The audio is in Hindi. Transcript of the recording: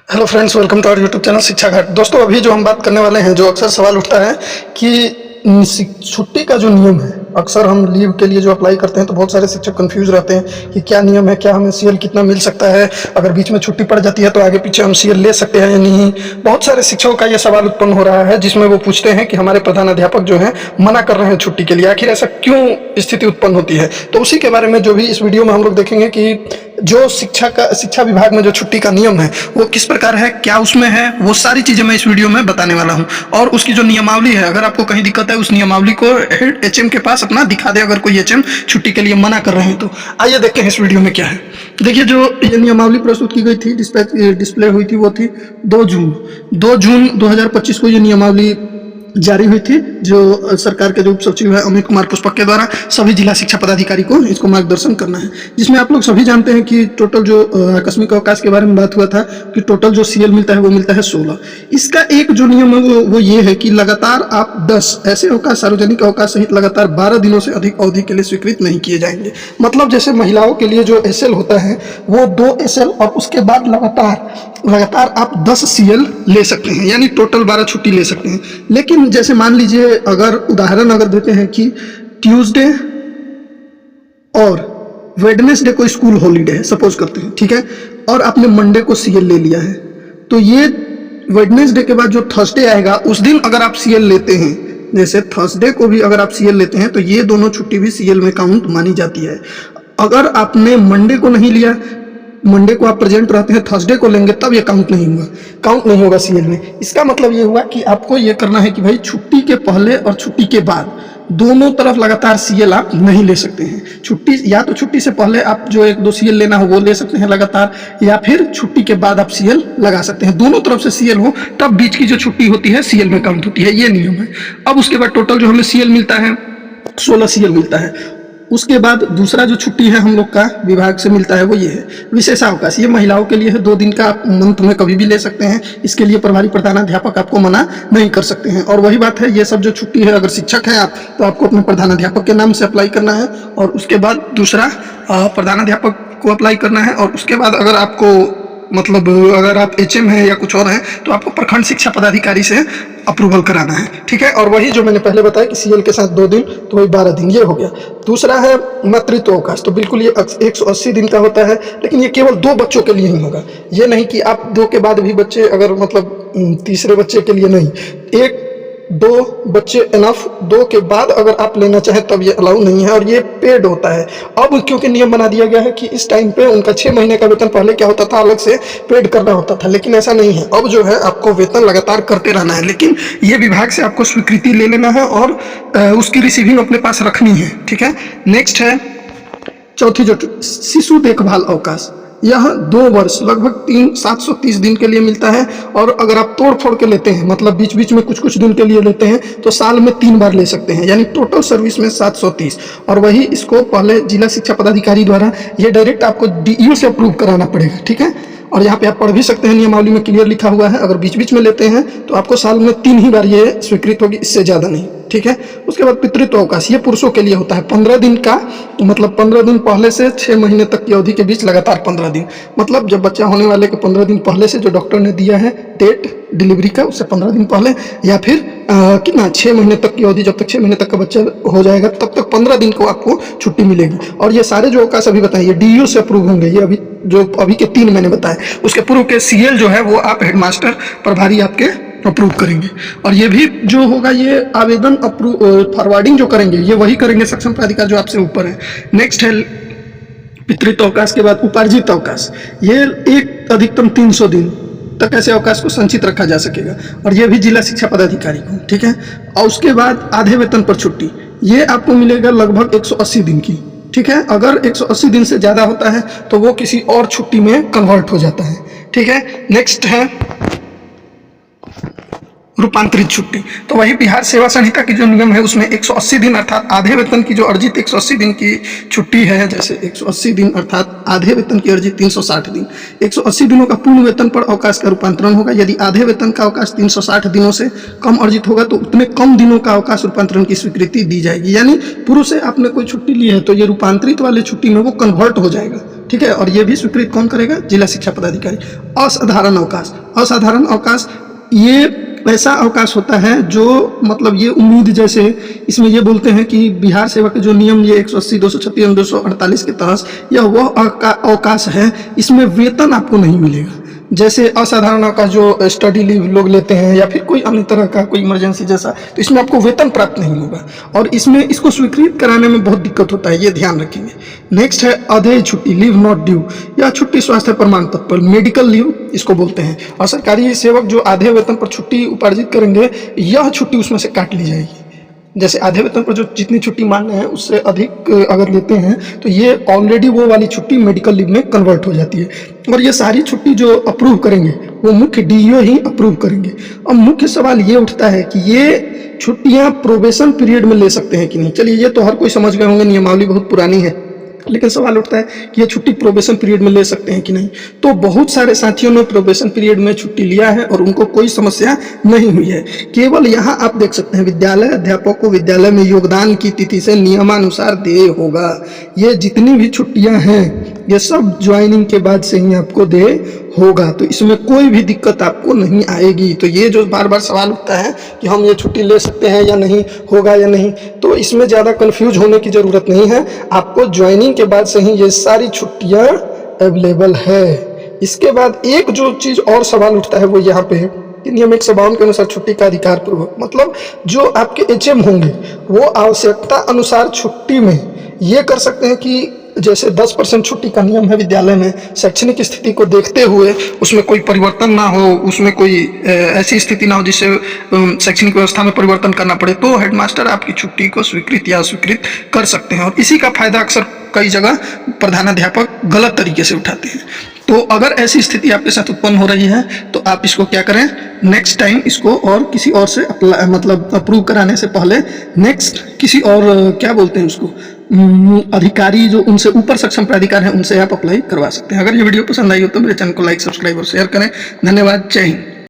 Hello friends, welcome to our YouTube channel Shiksha Ghat. दोस्तों, अभी जो हम बात करने वाले हैं, जो अक्सर सवाल उठता है कि छुट्टी का जो नियम है, अक्सर हम लीव के लिए जो अप्लाई करते हैं तो बहुत सारे शिक्षक कंफ्यूज रहते हैं कि क्या नियम है, क्या हमें सीएल कितना मिल सकता है, अगर बीच में छुट्टी पड़ जाती है तो आगे पीछे हम सीएल ले सकते हैं या नहीं। बहुत सारे शिक्षकों का ये सवाल उत्पन्न हो रहा है, जिसमें वो पूछते हैं कि हमारे प्रधान अध्यापक जो हैं मना कर रहे हैं छुट्टी के लिए, आखिर ऐसा क्यों स्थिति उत्पन्न होती है। तो उसी के बारे में जो भी इस वीडियो में हम लोग देखेंगे कि जो शिक्षा विभाग में जो छुट्टी का नियम है वो किस प्रकार है, क्या उसमें है, वो सारी चीज़ें मैं इस वीडियो में बताने वाला हूं। और उसकी जो नियमावली है, अगर आपको कहीं दिक्कत है, उस नियमावली को हेड एचएम के पास अपना दिखा दे, अगर कोई एचएम छुट्टी के लिए मना कर रहे हैं तो। आइए देखते हैं इस वीडियो में क्या है। देखिए, जो ये नियमावली प्रस्तुत की गई थी, डिस्प्ले हुई थी, वो थी 2 जून 2025 को ये नियमावली जारी हुई थी, जो सरकार के जो उप सचिव है अमित कुमार पुष्पक के द्वारा सभी जिला शिक्षा पदाधिकारी को इसको मार्गदर्शन करना है। जिसमें आप लोग सभी जानते हैं कि टोटल जो आकस्मिक अवकाश के बारे में बात हुआ था कि टोटल जो सीएल मिलता है वो मिलता है 16। इसका एक जो नियम है वो ये है कि लगातार आप 10 ऐसे अवकाश, सार्वजनिक अवकाश सहित लगातार 12 दिनों से अधिक अवधि के लिए स्वीकृत नहीं किए जाएंगे। मतलब जैसे महिलाओं के लिए जो एसएल होता है वो 2 एसएल और उसके बाद लगातार आप 10 सीएल ले सकते हैं, यानी टोटल 12 छुट्टी ले सकते हैं। लेकिन जैसे मान लीजिए, अगर उदाहरण देते हैं कि ट्यूसडे और वेडनेसडे को स्कूल हॉलीडे है, सपोज करते हैं, ठीक है, और आपने मंडे को सीएल ले लिया है, तो ये वेडनेसडे के बाद जो थर्सडे आएगा उस दिन अगर आप सीएल लेते हैं, जैसे थर्सडे को भी अगर आप सीएल लेते हैं तो ये दोनों छुट्टी भी सीएल में काउंट मानी जाती है। अगर आपने मंडे को नहीं लिया, मंडे को आप प्रेजेंट रहते हैं, थर्सडे को लेंगे, तब ये काउंट नहीं होगा सीएल में। इसका मतलब ये हुआ कि आपको ये करना है कि भाई छुट्टी के पहले और छुट्टी के बाद दोनों तरफ लगातार सीएल आप नहीं ले सकते हैं। छुट्टी या तो छुट्टी से पहले आप जो 1-2 सीएल लेना हो वो ले सकते हैं लगातार, या फिर छुट्टी के बाद आप सीएल लगा सकते हैं। दोनों तरफ से सीएल हो तब बीच की जो छुट्टी होती है सीएल में काउंट होती है, ये नियम है। अब उसके बाद टोटल जो हमें सीएल मिलता है 16 सीएल मिलता है। उसके बाद दूसरा जो छुट्टी है हम लोग का विभाग से मिलता है वो ये है विशेषावकाश। ये महिलाओं के लिए है, 2 दिन का आप मंथ में कभी भी ले सकते हैं। इसके लिए प्रभारी प्रधानाध्यापक आपको मना नहीं कर सकते हैं। और वही बात है, ये सब जो छुट्टी है, अगर शिक्षक हैं आप तो आपको अपने प्रधानाध्यापक के नाम से अप्लाई करना है, और उसके बाद दूसरा प्रधानाध्यापक को अप्लाई करना है, और उसके बाद अगर आपको मतलब अगर आप एचएम हैं या कुछ और हैं तो आपको प्रखंड शिक्षा पदाधिकारी से अप्रूवल कराना है, ठीक है। और वही जो मैंने पहले बताया कि सीएल के साथ 2 दिन, तो वही 12 दिन, ये हो गया। दूसरा है मातृत्व अवकाश। तो बिल्कुल ये 180 दिन का होता है, लेकिन ये केवल 2 बच्चों के लिए ही होगा। ये नहीं कि आप 2 के बाद भी बच्चे, अगर मतलब तीसरे बच्चे के लिए नहीं, 1-2 बच्चे इनफ, 2 के बाद अगर आप लेना चाहें तब ये अलाउ नहीं है, और ये पेड होता है। अब क्योंकि नियम बना दिया गया है कि इस टाइम पे उनका 6 महीने का वेतन पहले क्या होता था, अलग से पेड करना होता था, लेकिन ऐसा नहीं है। अब जो है आपको वेतन लगातार करते रहना है, लेकिन ये विभाग से आपको स्वीकृति ले लेना है और उसकी रिसीविंग अपने पास रखनी है, ठीक है। नेक्स्ट है चौथी जो शिशु देखभाल अवकाश। यह 2 वर्ष लगभग 730 दिन के लिए मिलता है, और अगर आप तोड़ फोड़ के लेते हैं, मतलब बीच बीच में कुछ दिन के लिए लेते हैं, तो साल में 3 बार ले सकते हैं, यानी टोटल सर्विस में 730। और वही इसको पहले जिला शिक्षा पदाधिकारी द्वारा ये डायरेक्ट आपको डीईओ से अप्रूव कराना पड़ेगा, ठीक है। और यहाँ पे आप पढ़ भी सकते हैं, नियमावली में क्लियर लिखा हुआ है, अगर बीच बीच में लेते हैं तो आपको साल में 3 ही बार ये स्वीकृत होगी, इससे ज़्यादा नहीं, ठीक है। उसके बाद पितृत्व अवकाश, ये पुरुषों के लिए होता है, 15 दिन का, मतलब 15 दिन पहले से 6 महीने तक की अवधि के बीच लगातार 15 दिन, मतलब जब बच्चा होने वाले के 15 दिन पहले से जो डॉक्टर ने दिया है डेट डिलीवरी का, उससे 15 दिन पहले, या फिर कितना 6 महीने तक की अवधि, जब तक 6 महीने तक का बच्चा हो जाएगा तब तक 15 दिन को आपको छुट्टी मिलेगी। और ये सारे जो अवकाश अभी बताए ये डीईओ से अप्रूव होंगे। ये अभी के 3 मैंने बताए, उसके पूर्व के सीएल जो है वो आप हेडमास्टर प्रभारी आपके अप्रूव करेंगे। और ये भी जो होगा, ये आवेदन फॉरवर्डिंग जो करेंगे ये वही करेंगे सक्षम प्राधिकार जो आपसे ऊपर है। नेक्स्ट है पितृत्व अवकाश के बाद उपार्जित अवकाश। ये एक अधिकतम 300 दिन तक ऐसे अवकाश को संचित रखा जा सकेगा, और ये भी जिला शिक्षा पदाधिकारी को, ठीक है। और उसके बाद आधे वेतन पर छुट्टी, ये आपको मिलेगा लगभग 180 दिन की, ठीक है। अगर 180 दिन से ज़्यादा होता है तो वो किसी और छुट्टी में कन्वर्ट हो जाता है, ठीक है। नेक्स्ट है रूपांतरित छुट्टी। तो वही बिहार सेवा संहिता की जो नियम है उसमें 180 दिन अर्थात आधे वेतन की जो अर्जित 180 दिन की छुट्टी है, जैसे 180 दिन अर्थात आधे वेतन की अर्जित 360 दिन, 180 दिनों का पूर्ण वेतन पर अवकाश का रूपांतरण होगा। यदि आधे वेतन का अवकाश 360 दिनों से कम अर्जित होगा तो उतने कम दिनों का अवकाश रूपांतरण की स्वीकृति दी जाएगी। यानी पूर्व से आपने कोई छुट्टी ली है तो ये रूपांतरित वाले छुट्टी में वो कन्वर्ट हो जाएगा, ठीक है। और ये भी स्वीकृत कौन करेगा? जिला शिक्षा पदाधिकारी। असाधारण अवकाश, असाधारण अवकाश ये ऐसा अवकाश होता है जो मतलब ये उम्मीद, जैसे इसमें ये बोलते हैं कि बिहार सेवा के जो नियम ये 180, 236, 248 के तहत यह वह अवकाश है, इसमें वेतन आपको नहीं मिलेगा। जैसे असाधारण अवकाश जो स्टडी लीव लोग लेते हैं या फिर कोई अन्य तरह का कोई इमरजेंसी जैसा, तो इसमें आपको वेतन प्राप्त नहीं होगा और इसमें इसको स्वीकृत कराने में बहुत दिक्कत होता है, ये ध्यान रखेंगे। नेक्स्ट है अधेय छुट्टी, लीव नॉट ड्यू। यह छुट्टी स्वास्थ्य प्रमाण पत्र पर, मेडिकल लीव इसको बोलते हैं। और सरकारी सेवक जो आधे वेतन पर छुट्टी उपार्जित करेंगे, यह छुट्टी उसमें से काट ली जाएगी। जैसे आधे वेतन पर जो जितनी छुट्टी मान्य है उससे अधिक अगर लेते हैं तो ये ऑलरेडी वो वाली छुट्टी मेडिकल लीव में कन्वर्ट हो जाती है। और ये सारी छुट्टी जो अप्रूव करेंगे वो मुख्य डीईओ ही अप्रूव करेंगे। अब मुख्य सवाल ये उठता है कि ये छुट्टियां प्रोबेशन पीरियड में ले सकते हैं कि नहीं। चलिए ये तो हर कोई समझ गए होंगे, नियमावली बहुत पुरानी है, लेकिन सवाल उठता है कि ये छुट्टी प्रोबेशन पीरियड में ले सकते हैं कि नहीं। तो बहुत सारे साथियों ने प्रोबेशन पीरियड में छुट्टी लिया है और उनको कोई समस्या नहीं हुई है। केवल यहाँ आप देख सकते हैं विद्यालय अध्यापक को विद्यालय में योगदान की तिथि से नियमानुसार देय होगा। ये जितनी भी छुट्टियां हैं ये सब ज्वाइनिंग के बाद से ही आपको देय होगा, तो इसमें कोई भी दिक्कत आपको नहीं आएगी। तो ये जो बार बार सवाल उठता है कि हम ये छुट्टी ले सकते हैं या नहीं, होगा या नहीं, तो इसमें ज़्यादा कंफ्यूज होने की ज़रूरत नहीं है। आपको ज्वाइनिंग के बाद से ही ये सारी छुट्टियां अवेलेबल है। इसके बाद एक जो चीज़ और सवाल उठता है वो यहाँ पे है कि नियम 152 के अनुसार छुट्टी का अधिकार पूर्वक, मतलब जो आपके एचएम होंगे वो आवश्यकता अनुसार छुट्टी में ये कर सकते हैं कि जैसे 10% छुट्टी का नियम है विद्यालय में, शैक्षणिक स्थिति को देखते हुए उसमें कोई परिवर्तन ना हो, उसमें कोई ऐसी स्थिति ना हो जिससे शैक्षणिक व्यवस्था में परिवर्तन करना पड़े, तो हेडमास्टर आपकी छुट्टी को स्वीकृत या अस्वीकृत कर सकते हैं। और इसी का फायदा अक्सर कई जगह प्रधानाध्यापक गलत तरीके से उठाते हैं। तो अगर ऐसी स्थिति आपके साथ उत्पन्न हो रही है तो आप इसको क्या करें, नेक्स्ट टाइम इसको और किसी और से मतलब अप्रूव कराने से पहले नेक्स्ट किसी और क्या बोलते हैं उसको अधिकारी जो उनसे ऊपर सक्षम प्राधिकार है उनसे आप अप्लाई करवा सकते हैं। अगर ये वीडियो पसंद आई हो तो मेरे चैनल को लाइक, सब्सक्राइब और शेयर करें। धन्यवाद। जय हिंद।